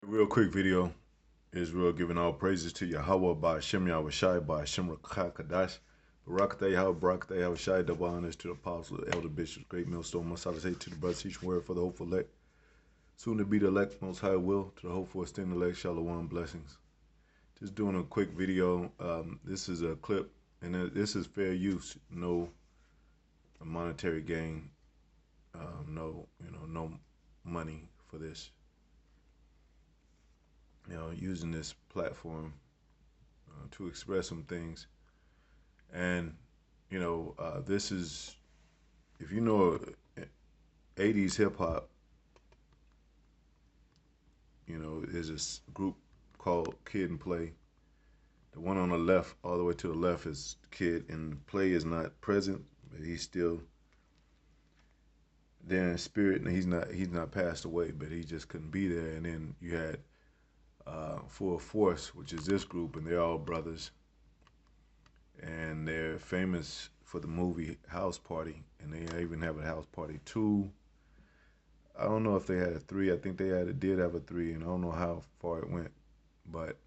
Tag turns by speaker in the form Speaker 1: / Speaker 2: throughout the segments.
Speaker 1: Real quick video. Israel giving all praises to Yahweh by Shem Yahushai by Shem Kadash. Barakatah Yahweh, Barakatah Yahushai, double honors to the apostles, elder bishops, great millstone. Must I say to the brothers, each word for the hopeful elect. Soon to be the elect, most high will, to the hopeful esteemed elect, shalom, blessings. Just doing a quick video. This is a clip, and this is fair use, no monetary gain, no money for this. Using this platform to express some things. And, this is, if you know 80s hip hop, there's this group called Kid and Play. The one on the left, all the way to the left, is Kid, and Play is not present, but he's still there in spirit, and he's not passed away, but he just couldn't be there. And then you had Full Force, which is this group, and they're all brothers, and they're famous for the movie House Party, and they even have a House Party 2. I don't know if they had a 3. I think did have a 3, and I don't know how far it went, but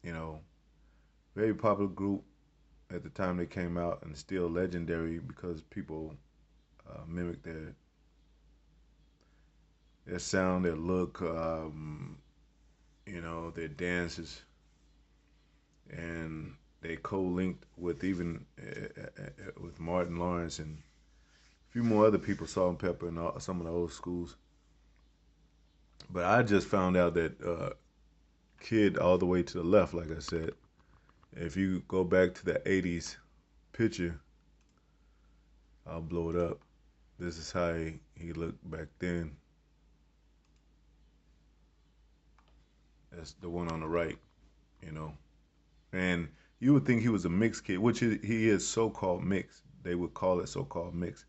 Speaker 1: you know, very popular group at the time they came out, and still legendary because people mimic their sound, their look, their dances, and they co-linked with even with Martin Lawrence and a few more other people, Salt and Pepper and some of the old schools. But I just found out that Kid all the way to the left, like I said, if you go back to the 80s picture, I'll blow it up. This is how he looked back then. That's the one on the right, you know. And you would think he was a mixed kid, which he is so-called mixed. They would call it so-called mixed.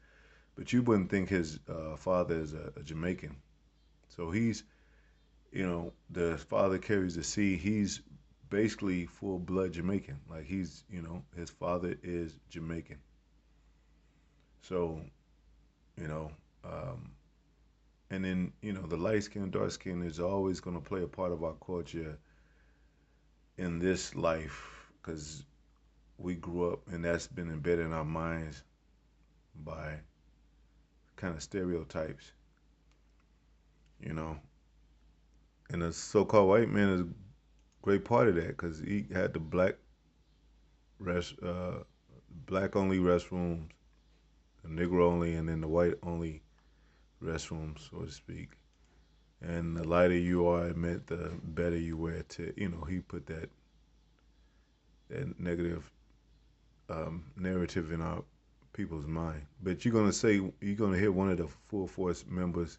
Speaker 1: But you wouldn't think his father is a Jamaican. So he's, the father carries the seed. He's basically full blood Jamaican. Like his father is Jamaican. So, you know, um, and then, the light skin, dark skin is always going to play a part of our culture in this life because we grew up and that's been embedded in our minds by kind of stereotypes, you know. And the so-called white man is a great part of that because he had the black only restrooms, the Negro only, and then the white only restrooms, so to speak. And the lighter you are, it meant the better you were to, he put that negative narrative in our people's mind. But you're gonna hear one of the full force members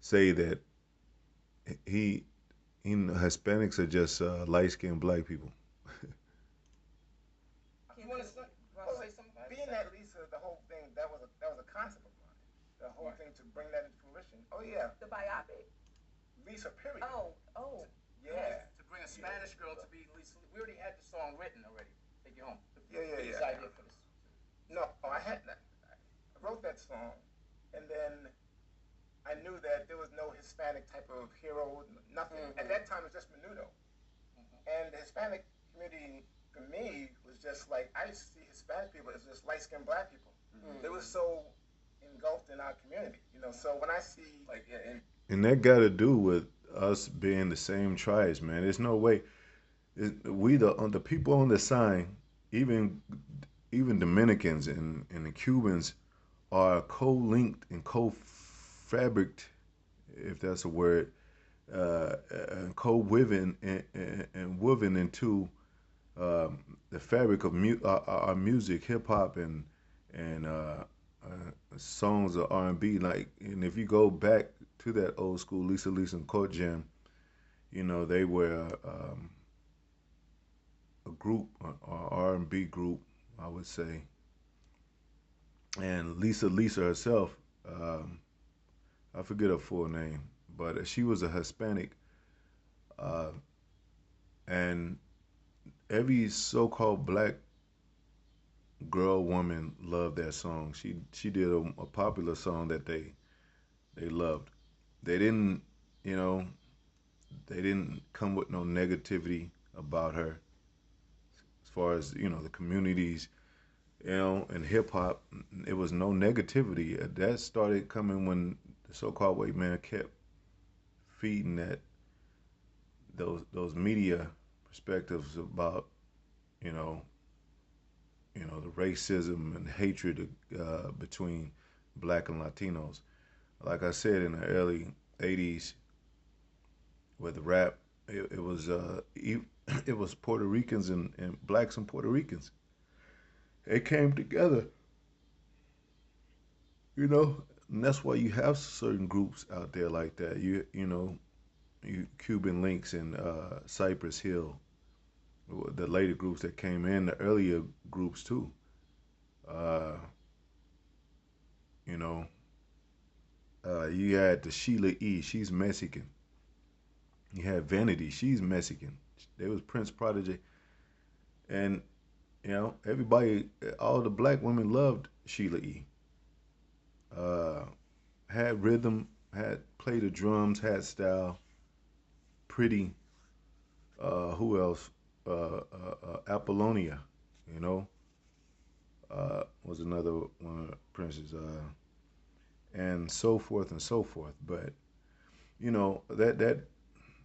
Speaker 1: say that he, Hispanics are just light skinned black people.
Speaker 2: You want to say something? Being that Lisa, the whole thing that was a concept of mine. The whole thing to bring that into fruition. Oh yeah,
Speaker 3: The biopic.
Speaker 2: Lisa. Period.
Speaker 3: Oh.
Speaker 2: Yeah.
Speaker 4: To bring a Spanish girl to be Lisa. We already had the song written already. Take you home.
Speaker 2: Yeah.
Speaker 4: Idea for this.
Speaker 2: No, I had that. I wrote that song, and then I knew that there was no Hispanic type of hero. Nothing. Mm-hmm. At that time, it was just Menudo. Mm-hmm. And the Hispanic community for me was just like I used to see Hispanic people as just light skinned black people. Mm-hmm. They were so engulfed in our community, So when I see
Speaker 1: And that got to do with us being the same tribes, man. There's no way. We the people on the sign, even Dominicans and the Cubans are co-linked and co-fabric, if that's a word, co-woven and woven into the fabric of our music, hip hop, and songs of R&B. Like, and if you go back to that old school Lisa and Court Jam, they were a group, an R&B group, I would say. And Lisa herself, I forget her full name, but she was a Hispanic, uh, and every so-called black girl, woman loved that song. She did a popular song that they loved. They didn't, you know, They didn't come with no negativity about her as far as the communities. In hip hop, it was no negativity. That started coming when the so-called white man kept feeding those media perspectives about you know the racism and hatred between black and Latinos. Like I said, in the early '80s, with rap, it was it was Puerto Ricans and blacks and Puerto Ricans. They came together, you know, and that's why you have certain groups out there like that. You Cuban Links and Cypress Hill, the later groups that came in, the earlier groups too. Uh, you know, you had the Sheila E. She's Mexican. You had Vanity. She's Mexican. There was Prince Prodigy, and everybody, all the black women loved Sheila E. Uh, had rhythm, had played the drums, had style, pretty. Who else? Apollonia, you know, was another one of the princes, and so forth and so forth. But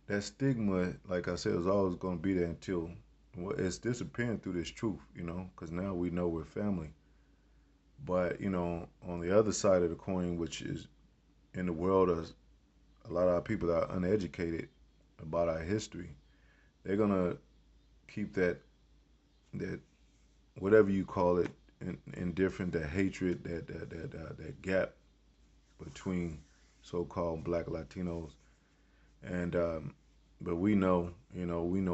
Speaker 1: that stigma, like I said, is always going to be there until it's disappearing through this truth, because now we know we're family. But on the other side of the coin, which is in the world, a lot of our people that are uneducated about our history. They're gonna keep that whatever you call it, indifferent, that hatred, that gap between so-called Black Latinos, and but we know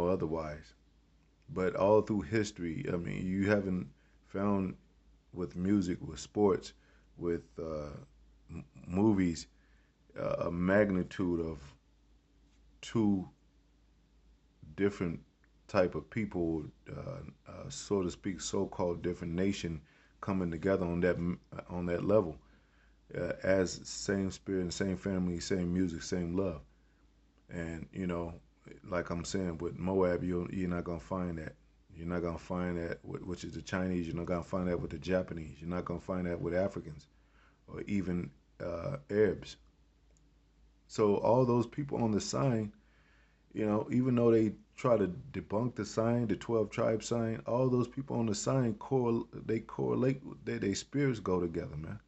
Speaker 1: otherwise. But all through history, I mean, you haven't found with music, with sports, with movies, a magnitude of two different type of people, so to speak, so-called different nation coming together on that level, as same spirit, same family, same music, same love. And like I'm saying, with Moab, you're not gonna find that. You're not gonna find that, which is the Chinese. You're not gonna find that with the Japanese. You're not gonna find that with Africans or even Arabs. So all those people on the sign, even though they try to debunk the sign, the 12 tribe sign, all those people on the sign they correlate. Their spirits go together, man.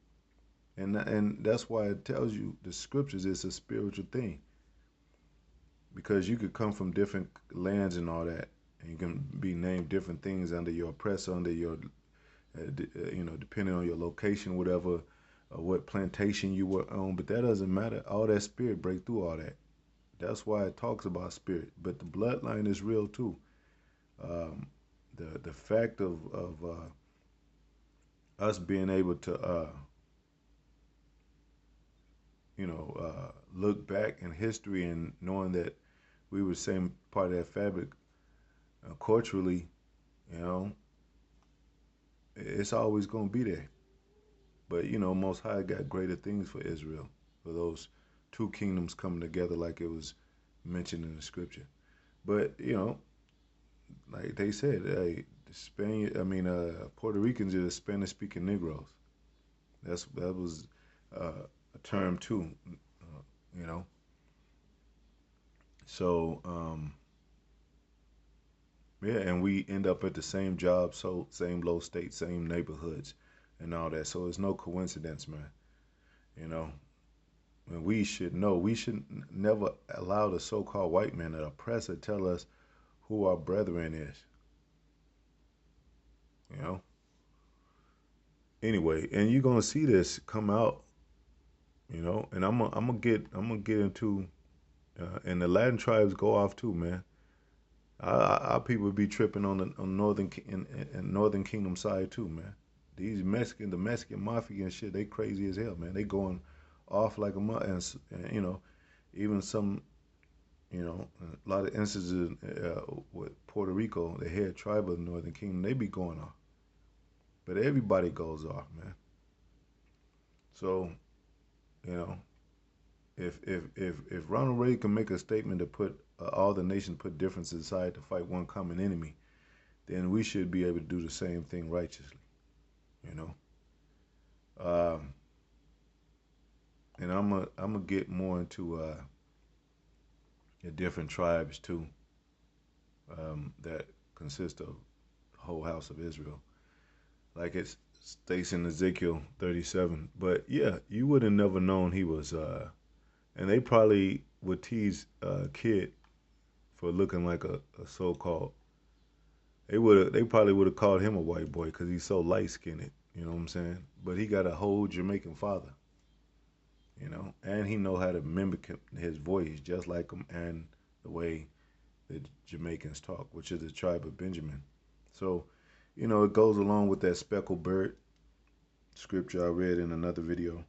Speaker 1: And that's why it tells you the scriptures is a spiritual thing, because you could come from different lands and all that, and you can be named different things under your oppressor, under your depending on your location, whatever, what plantation you were on. But that doesn't matter. All that spirit break through all that. That's why it talks about spirit. But the bloodline is real too. Um, the fact of us being able to look back in history and knowing that we were the same part of that fabric, culturally, you know, it's always going to be there. But Most High got greater things for Israel, for those two kingdoms coming together, like it was mentioned in the scripture. But like they said, hey, Puerto Ricans are Spanish-speaking Negroes. That was a term too, you know. So yeah, and we end up at the same job, so same low state, same neighborhoods, and all that. So it's no coincidence, man. You know, and we should know. We should never allow the so-called white man, that oppressor, tell us who our brethren is. You know. Anyway, and you're gonna see this come out. And I'm gonna get into, and the Latin tribes go off too, man. Our people be tripping on in Northern Kingdom side too, man. These the Mexican mafia and shit, they crazy as hell, man. They going off like a mother, and even some, a lot of instances with Puerto Rico, the head tribe of the Northern Kingdom, they be going off. But everybody goes off, man. So, you know, If Ronald Reagan can make a statement to put all the nations put differences aside to fight one common enemy, then we should be able to do the same thing righteously. You know, um, and I'm gonna get more into the different tribes too, that consist of the whole house of Israel, like it states in Ezekiel 37. But yeah, you would have never known he was. And they probably would tease Kid for looking like a so-called. They probably would have called him a white boy because he's so light skinned. You know what I'm saying? But he got a whole Jamaican father. You know, and he know how to mimic his voice just like him and the way the Jamaicans talk, which is the tribe of Benjamin. So, it goes along with that speckled bird scripture I read in another video,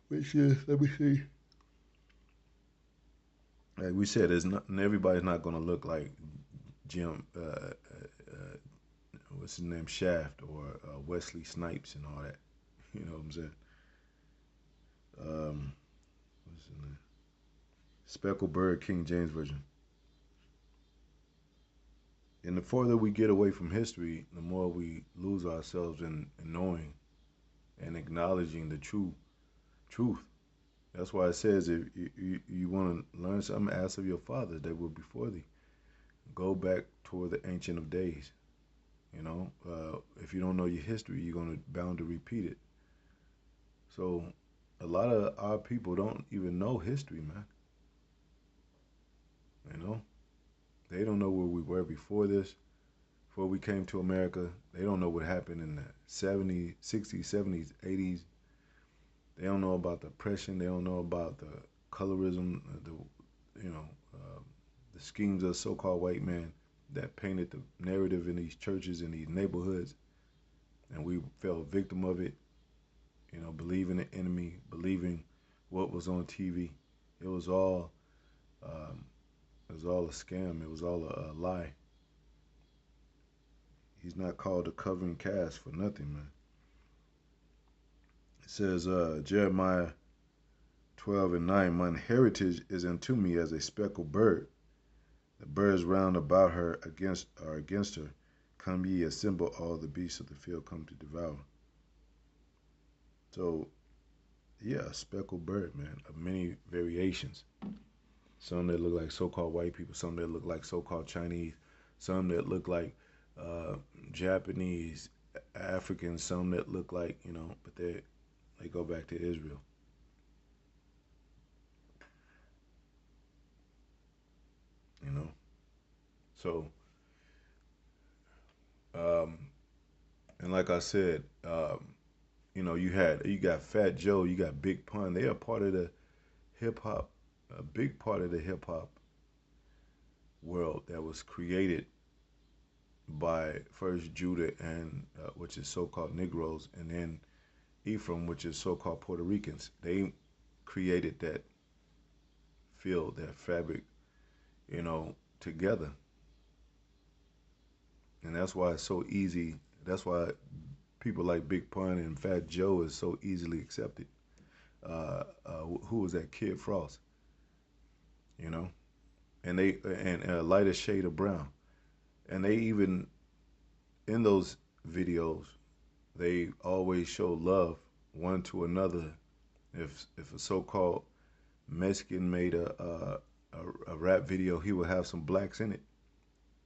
Speaker 1: which is, let me see. Like we said, it's not everybody's not gonna look like Jim. What's his name? Shaft or Wesley Snipes and all that. You know what I'm saying? What's his name? Speckled Bird, King James Version. And the further we get away from history, the more we lose ourselves in knowing and acknowledging the true truth. That's why it says if you want to learn something, ask of your fathers that were before thee. Go back toward the ancient of days. If you don't know your history, you're gonna bound to repeat it. So, a lot of our people don't even know history, man. You know, they don't know where we were before this, before we came to America. They don't know what happened in the 70s, 60s, 70s, 80s. They don't know about the oppression. They don't know about the colorism, you know, the schemes of so-called white men that painted the narrative in these churches in these neighborhoods, and we fell victim of it. Believing the enemy, believing what was on TV. It was all, um, it was all a scam. It was all a lie. He's not called a covering cast for nothing, man. It says, Jeremiah 12:9, mine heritage is unto me as a speckled bird. The birds round about her against her. Come ye, assemble all the beasts of the field, come to devour. So, yeah, a speckled bird, man, of many variations. Some that look like so-called white people, some that look like so-called Chinese, some that look like uh, Japanese, Africans, some that look like, but they go back to Israel. You know, so um, and like I said, you got Fat Joe, you got Big Pun. They are part of the hip hop, a big part of the hip hop world that was created by first Judah and which is so-called Negroes, and then Ephraim, which is so-called Puerto Ricans. They created that field, that fabric, together, and that's why it's so easy. That's why people like Big Pun and Fat Joe is so easily accepted. Who was that? Kid Frost, you know, and they and a lighter shade of brown, and they even in those videos they always show love one to another. If a so-called Mexican made a rap video, he would have some blacks in it,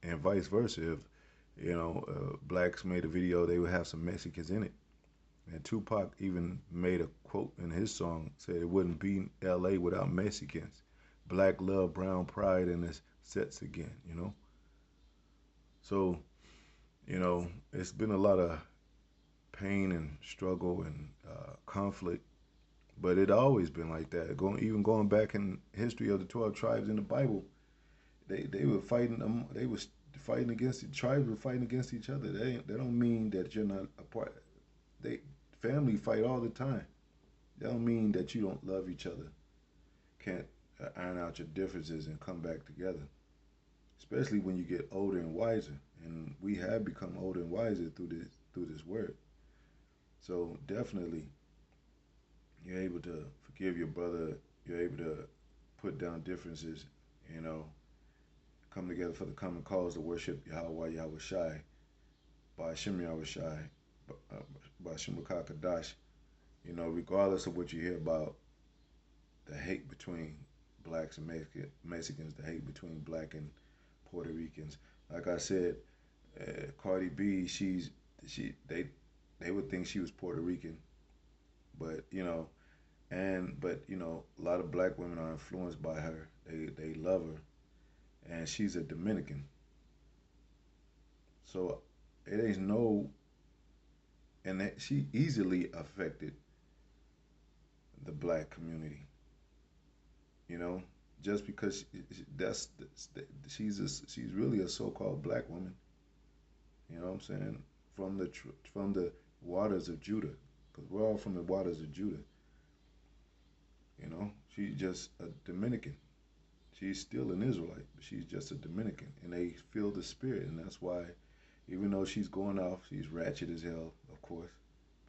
Speaker 1: and vice versa. If blacks made a video, they would have some Mexicans in it. And Tupac even made a quote in his song, said it wouldn't be L.A. without Mexicans. Black love, brown pride, and it sets again. So it's been a lot of pain and struggle and conflict, but it always been like that. Going back in history of the 12 tribes in the Bible, they were fighting them. They was fighting against the tribes were fighting against each other. They don't mean that you're not a part. They family fight all the time. That don't mean that you don't love each other. Can't iron out your differences and come back together. Especially when you get older and wiser. And we have become older and wiser through this word. So definitely, You're able to forgive your brother. You're able to put down differences. You know, come together for the common cause to worship Yahweh Yahweh Shai, by Hashem Yahweh Shai, by Hashem Kadash. You know, regardless of what you hear about the hate between blacks and Mexicans, the hate between black and Puerto Ricans. Like I said, Cardi B, she they would think she was Puerto Rican, but a lot of black women are influenced by her. They love her, and she's a Dominican. So it ain't no, and that she easily affected the black community. You know, just because that's she's really a so-called black woman. You know what I'm saying? From the waters of Judah, because we're all from the waters of Judah. You know, she's just a Dominican. She's still an Israelite, but she's just a Dominican, and they feel the spirit, and that's why, even though she's going off, she's ratchet as hell, of course,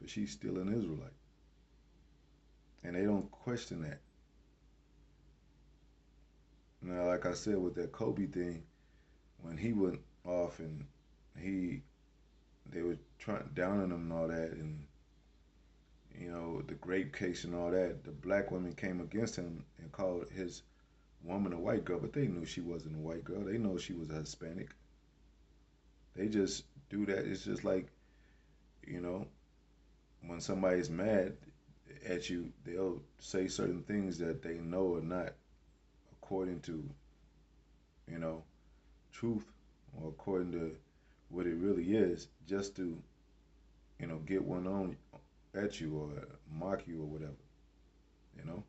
Speaker 1: but she's still an Israelite, and they don't question that. Now, like I said with that Kobe thing, when he went off and he they were trying down on him and all that, and the grape case and all that, the black women came against him and called his woman a white girl, but they knew she wasn't a white girl. They know she was a Hispanic. They just do that. It's just like, you know, when somebody's mad at you, they'll say certain things that they know are not according to, you know, truth or according to what it really is, just to, get one on at you or mock you or whatever, you know?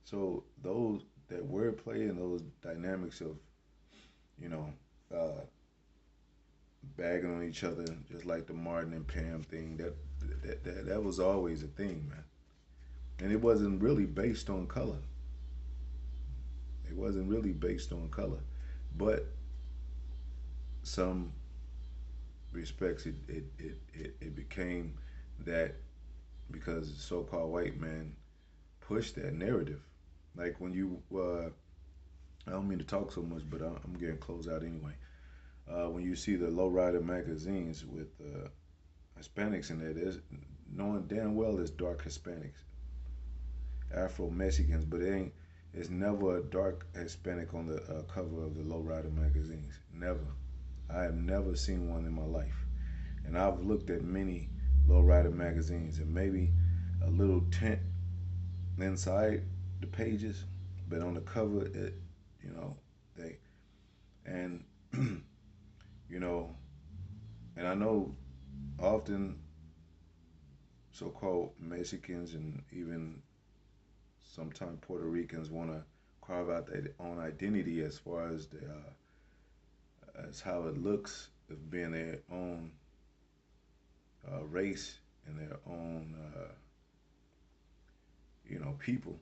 Speaker 1: So those that wordplay and those dynamics of, you know, uh, bagging on each other, just like the Martin and Pam thing, that was always a thing, man. And it wasn't really based on color. It wasn't really based on color, but some respects it became that because the so-called white man pushed that narrative. Like when I don't mean to talk so much, but I'm getting close out anyway. When you see the lowrider magazines with Hispanics in there, there's knowing damn well there's dark Hispanics, Afro Mexicans, but it ain't. It's never a dark Hispanic on the cover of the lowrider magazines. Never. I have never seen one in my life, and I've looked at many lowrider magazines, and maybe a little tint inside the pages, but on the cover, you know, they and you know, and I know often so-called Mexicans and even sometimes Puerto Ricans want to carve out their own identity as far as as how it looks of being their own race and their own people.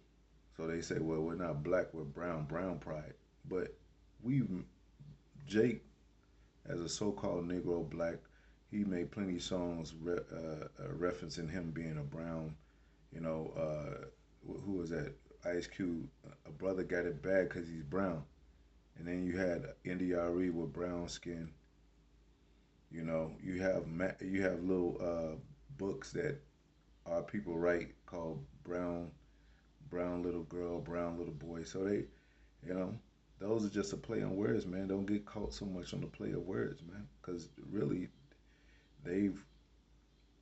Speaker 1: So they say, well, we're not black, we're brown, brown pride. But we Jake, as a so-called Negro black, he made plenty of songs referencing him being a brown. You know, who was that? Ice Cube. A brother got it bad because he's brown. And then you had NDRE with brown skin. You have little books that our people write called brown little girl, brown little boy. So you know, those are just a play on words, man. Don't get caught so much on the play of words, man, because really they've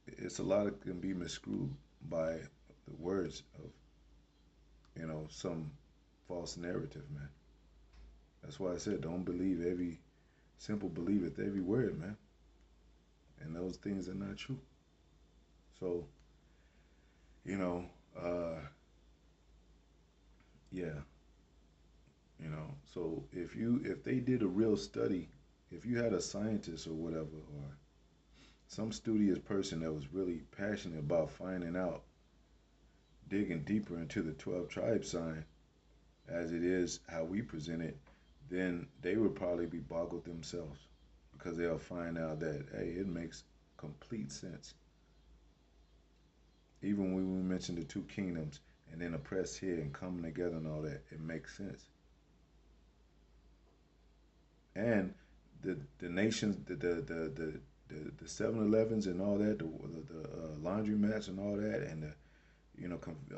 Speaker 1: it's a lot of can be miscrewed by the words of some false narrative, man. That's why I said don't believe every simple believeth every word, man. And those things are not true. So you know, uh, yeah, So if they did a real study, if you had a scientist or whatever, or some studious person that was really passionate about finding out, digging deeper into the 12 tribe sign as it is how we present it, then they would probably be boggled themselves because they'll find out that, hey, it makes complete sense. Even when we mentioned the two kingdoms and then oppressed here and coming together and all that, it makes sense. And the nations, the 7-Elevens and all that, the laundromats and all that, and the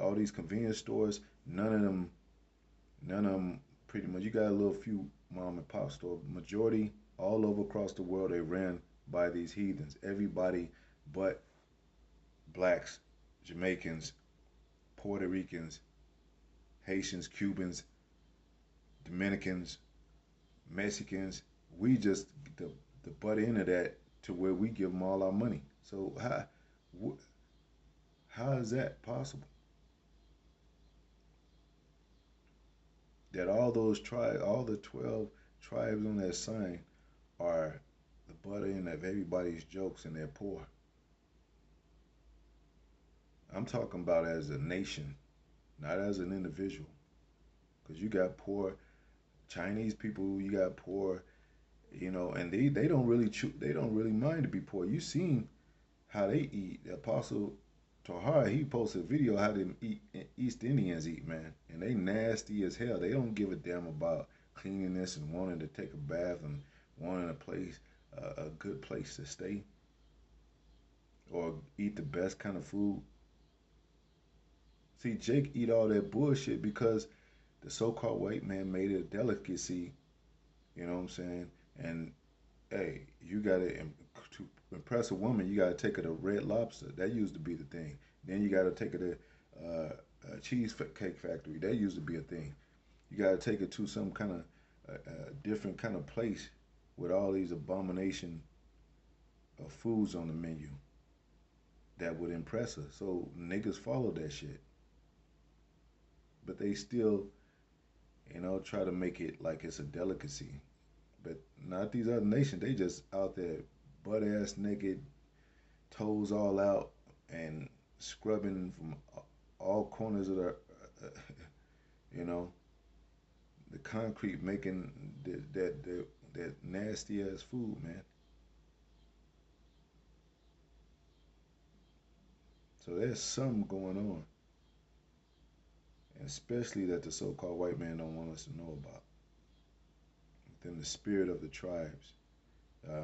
Speaker 1: all these convenience stores, none of them pretty much. You got a little few mom and pop store. Majority all over across the world they ran by these heathens. Everybody but blacks, Jamaicans, Puerto Ricans, Haitians, Cubans, Dominicans, Mexicans. We just the butt end of that to where we give them all our money. So how is that possible? That all those tribes, all the 12 tribes on that sign are the butt end of everybody's jokes and they're poor. I'm talking about as a nation, not as an individual. Because you got poor Chinese people, you got poor, and they don't really they don't really mind to be poor. You seen how they eat. The Apostle Tahar, he posted a video how them East Indians eat, man, and they nasty as hell. They don't give a damn about cleanliness and wanting to take a bath and wanting a place, a good place to stay or eat the best kind of food. See, Jake eat all that bullshit because the so-called white man made it a delicacy. You know what I'm saying? And hey, you gotta to impress a woman, you gotta take her to Red Lobster. That used to be the thing. Then you gotta take her to cheesecake factory. That used to be a thing. You gotta take her to some kind of different kind of place with all these abomination of foods on the menu that would impress her. So niggas follow that shit, but they still, try to make it like it's a delicacy. But not these other nations. They just out there butt ass naked, toes all out, and scrubbing from all corners of the, you know, the concrete, making that nasty ass food, man. So there's something going on, and especially that the so-called white man don't want us to know about. Then the spirit of the tribes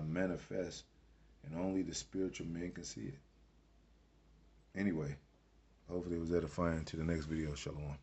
Speaker 1: manifests, and only the spiritual men can see it. Anyway, hopefully it was edifying. To the next video. Shalom.